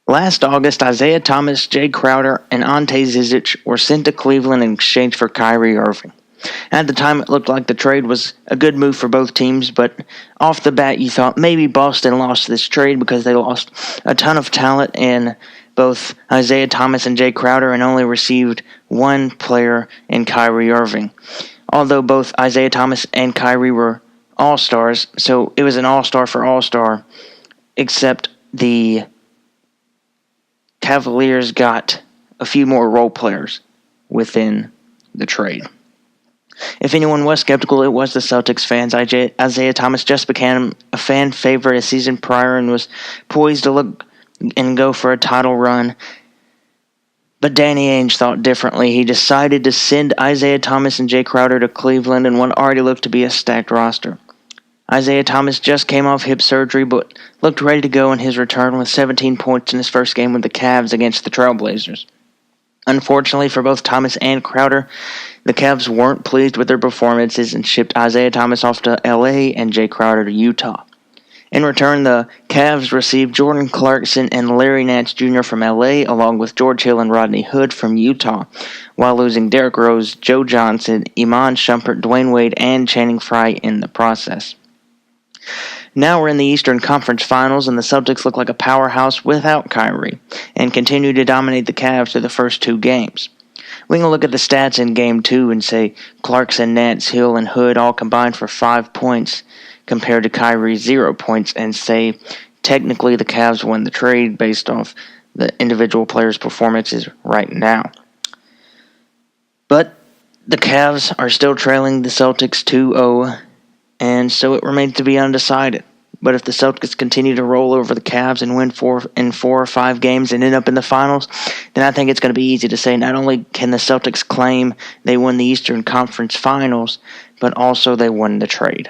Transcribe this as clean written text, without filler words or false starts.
Last August, Isaiah Thomas, Jay Crowder, and Ante Zizic were sent to Cleveland in exchange for Kyrie Irving. At the time, it looked like the trade was a good move for both teams, but off the bat, you thought maybe Boston lost this trade because they lost a ton of talent in both Isaiah Thomas and Jay Crowder and only received one player in Kyrie Irving. Although both Isaiah Thomas and Kyrie were all-stars, so it was an all-star for all-star, except the Cavaliers got a few more role players within the trade. If anyone was skeptical, it was the Celtics fans. Isaiah Thomas just became a fan favorite a season prior and was poised to look and go for a title run. But Danny Ainge thought differently. He decided to send Isaiah Thomas and Jay Crowder to Cleveland in what already looked to be a stacked roster. Isaiah Thomas just came off hip surgery but looked ready to go in his return with 17 points in his first game with the Cavs against the Trailblazers. Unfortunately for both Thomas and Crowder, the Cavs weren't pleased with their performances and shipped Isaiah Thomas off to LA and Jay Crowder to Utah. In return, the Cavs received Jordan Clarkson and Larry Nance Jr. from LA, along with George Hill and Rodney Hood from Utah, while losing Derrick Rose, Joe Johnson, Iman Shumpert, Dwayne Wade, and Channing Frye in the process. Now we're in the Eastern Conference Finals, and the Celtics look like a powerhouse without Kyrie, and continue to dominate the Cavs through the first two games. We can look at the stats in Game 2 and say Clarkson, Nance, Hill, and Hood all combined for 5 points, compared to Kyrie's 0 points, and say technically the Cavs won the trade based off the individual players' performances right now. But the Cavs are still trailing the Celtics 2-0, and so it remains to be undecided. But if the Celtics continue to roll over the Cavs and win 4 or 5 games and end up in the finals, then I think it's going to be easy to say not only can the Celtics claim they won the Eastern Conference Finals, but also they won the trade.